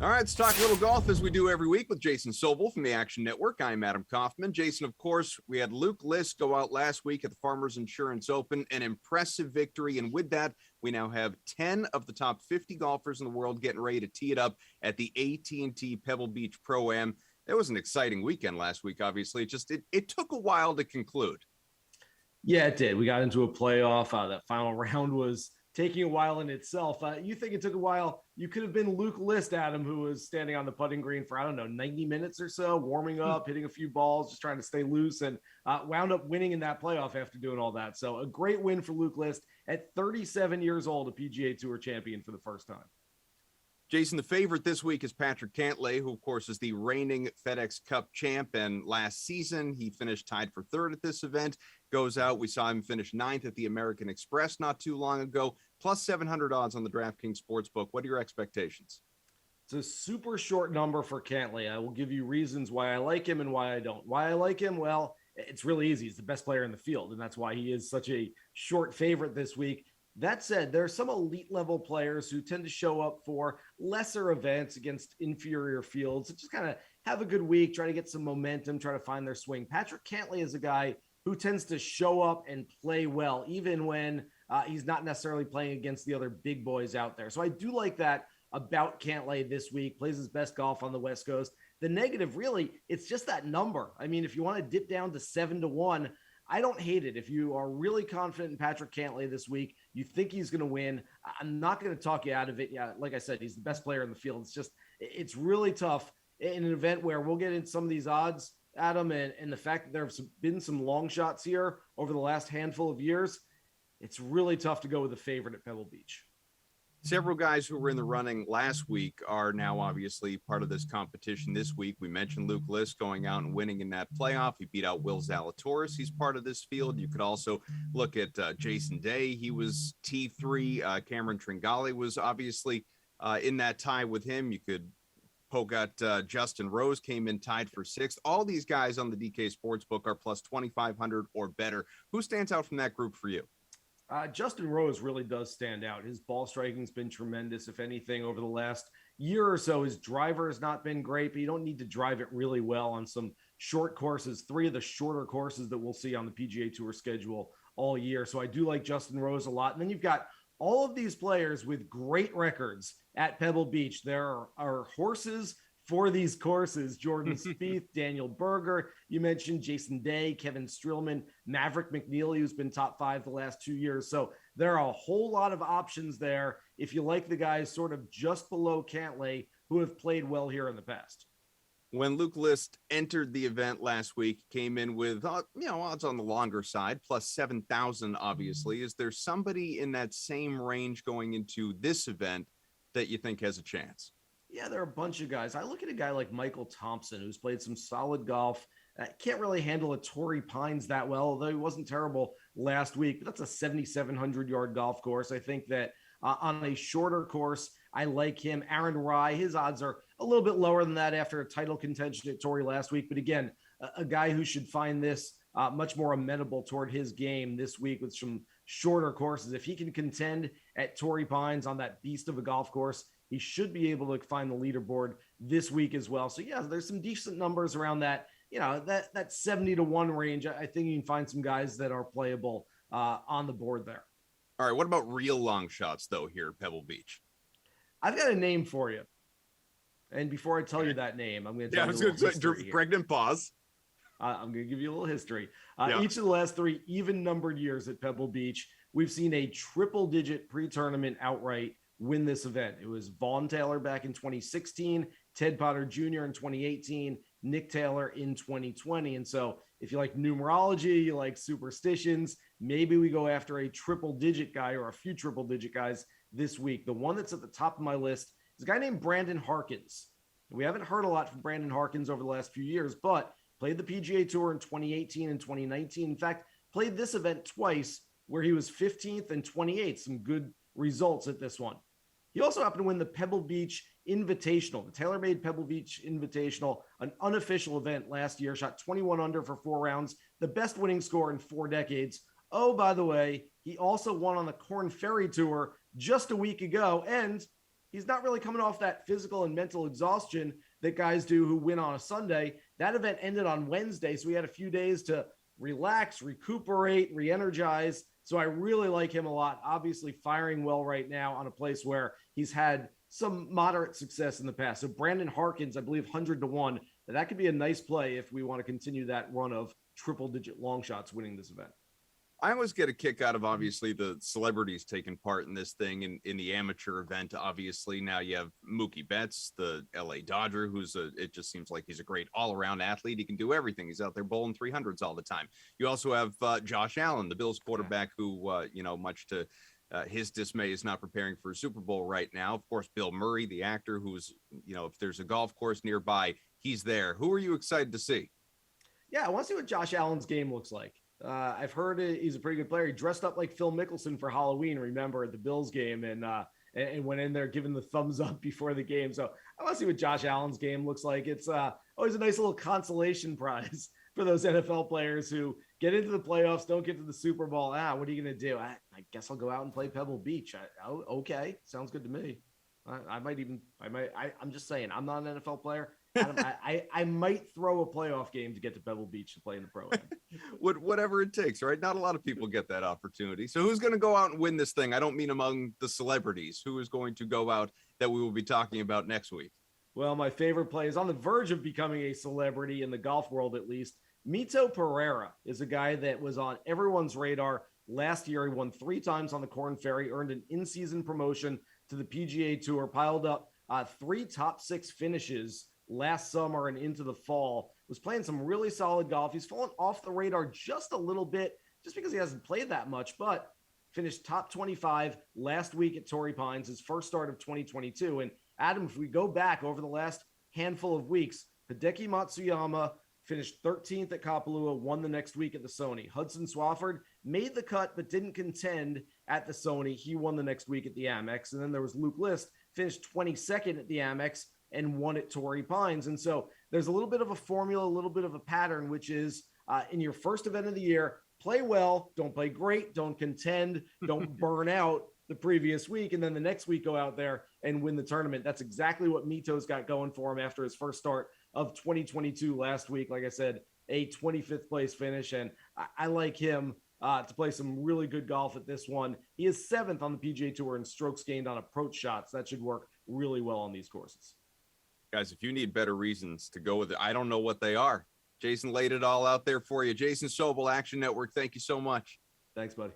All right, let's talk a little golf as we do every week with Jason Sobel from the Action Network. I'm Adam Kaufman. Jason, of course, we had Luke List go out last week at the Farmers Insurance Open, an impressive victory. And with that, we now have 10 of the top 50 golfers in the world getting ready to tee it up at the AT&T Pebble Beach Pro-Am. It was an exciting weekend last week, obviously. It took a while to conclude. Yeah, it did. We got into a playoff. That final round was taking a while in itself. You think it took a while? You could have been Luke List, Adam, who was standing on the putting green for, 90 minutes or so, warming up, hitting a few balls, just trying to stay loose, and wound up winning in that playoff after doing all that. So a great win for Luke List at 37 years old, a PGA Tour champion for the first time. Jason, the favorite this week is Patrick Cantley, who, of course, is the reigning FedEx Cup champ. And last season, he finished tied for third at this event. Goes out. We saw him finish ninth at the American Express not too long ago, plus 700 odds on the DraftKings Sportsbook. What are your expectations? It's a super short number for Cantley. I will give you reasons why I like him and why I don't. Why I like him? Well, it's really easy. He's the best player in the field, and that's why he is such a short favorite this week. That said, there are some elite level players who tend to show up for lesser events against inferior fields and just kind of have a good week, try to get some momentum, try to find their swing. Patrick Cantley is a guy who tends to show up and play well, even when he's not necessarily playing against the other big boys out there. So I do like that about Cantley this week. Plays his best golf on the West Coast. The negative, really, it's just that number. I mean, if you want to dip down to 7-1, I don't hate it. If you are really confident in Patrick Cantley this week, you think he's going to win, I'm not going to talk you out of it. Yeah, like I said, he's the best player in the field. It's really tough in an event where we'll get into some of these odds, Adam, and the fact that there have been some long shots here over the last handful of years. It's really tough to go with a favorite at Pebble Beach. Several guys who were in the running last week are now obviously part of this competition this week. We mentioned Luke List going out and winning in that playoff. He beat out Will Zalatoris. He's part of this field. You could also look at Jason Day. He was T3. Cameron Tringale was obviously in that tie with him. You could poke at Justin Rose, came in tied for sixth. All these guys on the DK Sportsbook are plus 2,500 or better. Who stands out from that group for you? Justin Rose really does stand out. His ball striking's been tremendous. If anything, over the last year or so, his driver has not been great, but you don't need to drive it really well on some short courses, three of the shorter courses that we'll see on the PGA Tour schedule all year. So I do like Justin Rose a lot. And then you've got all of these players with great records at Pebble Beach. There are horses for these courses: Jordan Spieth, Daniel Berger. You mentioned Jason Day, Kevin Streelman, Maverick McNeely, who's been top five the last 2 years. So there are a whole lot of options there if you like the guys sort of just below Cantley who have played well here in the past. When Luke List entered the event last week, came in with odds on the longer side, plus 7,000, obviously. Is there somebody in that same range going into this event that you think has a chance? Yeah, there are a bunch of guys. I look at a guy like Michael Thompson, who's played some solid golf. Can't really handle a Torrey Pines that well, although he wasn't terrible last week. But that's a 7,700-yard golf course. I think that on a shorter course, I like him. Aaron Rye, his odds are a little bit lower than that after a title contention at Torrey last week. But again, a guy who should find this much more amenable toward his game this week with some shorter courses. If he can contend at Torrey Pines on that beast of a golf course, he should be able to find the leaderboard this week as well. So yeah, there's some decent numbers around that, that 70-1 range. I think you can find some guys that are playable on the board there. All right. What about real long shots though here at Pebble Beach? I've got a name for you. And before I tell you that name, I'm going to tell you a little history here. Pregnant pause. I'm going to give you a little history. Yeah. Each of the last three even numbered years at Pebble Beach, we've seen a triple digit pre-tournament outright win this event. It was Vaughn Taylor back in 2016, Ted Potter Jr. in 2018, Nick Taylor in 2020. And so if you like numerology, you like superstitions, maybe we go after a triple digit guy or a few triple digit guys this week. The one that's at the top of my list is a guy named Brandon Harkins. We haven't heard a lot from Brandon Harkins over the last few years, but played the PGA Tour in 2018 and 2019. In fact, played this event twice where he was 15th and 28th. Some good results at this one. He also happened to win the Pebble Beach Invitational, the TaylorMade Pebble Beach Invitational, an unofficial event last year, shot 21 under for 4 rounds, the best winning score in 4 decades. Oh, by the way, he also won on the Korn Ferry Tour just a week ago, and he's not really coming off that physical and mental exhaustion that guys do who win on a Sunday. That event ended on Wednesday, so we had a few days to relax, recuperate, re-energize. So I really like him a lot. Obviously firing well right now on a place where he's had some moderate success in the past. So Brandon Harkins, I believe 100-1. That could be a nice play if we want to continue that run of triple-digit long shots winning this event. I always get a kick out of obviously the celebrities taking part in this thing in the amateur event. Obviously, now you have Mookie Betts, the LA Dodger, it just seems like he's a great all-around athlete. He can do everything. He's out there bowling 300s all the time. You also have Josh Allen, the Bills quarterback, who much to his dismay is not preparing for a Super Bowl right now. Of course, Bill Murray, the actor, who's if there's a golf course nearby, he's there. Who are you excited to see? Yeah, I want to see what Josh Allen's game looks like. I've heard he's a pretty good player. He dressed up like Phil Mickelson for Halloween, remember, at the Bills game, and went in there giving the thumbs up before the game. So I want to see what Josh Allen's game looks like. It's always a nice little consolation prize for those NFL players who get into the playoffs, don't get to the Super Bowl. What are you going to do? I guess I'll go out and play Pebble Beach. Okay, sounds good to me. I'm just saying, I'm not an NFL player. Adam, I might throw a playoff game to get to Pebble Beach to play in the Pro-Am. Whatever it takes, right? Not a lot of people get that opportunity. So who's going to go out and win this thing? I don't mean among the celebrities. Who is going to go out that we will be talking about next week? Well, my favorite play is on the verge of becoming a celebrity in the golf world, at least. Mito Pereira is a guy that was on everyone's radar last year. He won 3 times on the Korn Ferry, earned an in-season promotion to the PGA Tour, piled up 3 top 6 finishes last summer and into the fall, was playing some really solid golf. He's fallen off the radar just a little bit just because he hasn't played that much, but finished top 25 last week at Torrey Pines, his first start of 2022. And Adam, if we go back over the last handful of weeks, Hideki Matsuyama finished 13th at Kapalua, won the next week at the Sony. Hudson Swafford made the cut but didn't contend at the Sony. He won the next week at the Amex. And then there was Luke List, finished 22nd at the Amex and won at Torrey Pines. And so there's a little bit of a formula, a little bit of a pattern, which is in your first event of the year, play well, don't play great, don't contend, don't burn out the previous week, and then the next week go out there and win the tournament. That's exactly what Mito's got going for him after his first start of 2022 last week. Like I said, a 25th place finish, and I like him to play some really good golf at this one. He is 7th on the PGA Tour in strokes gained on approach shots. That should work really well on these courses. Guys, if you need better reasons to go with it, I don't know what they are. Jason laid it all out there for you. Jason Sobel, Action Network, thank you so much. Thanks, buddy.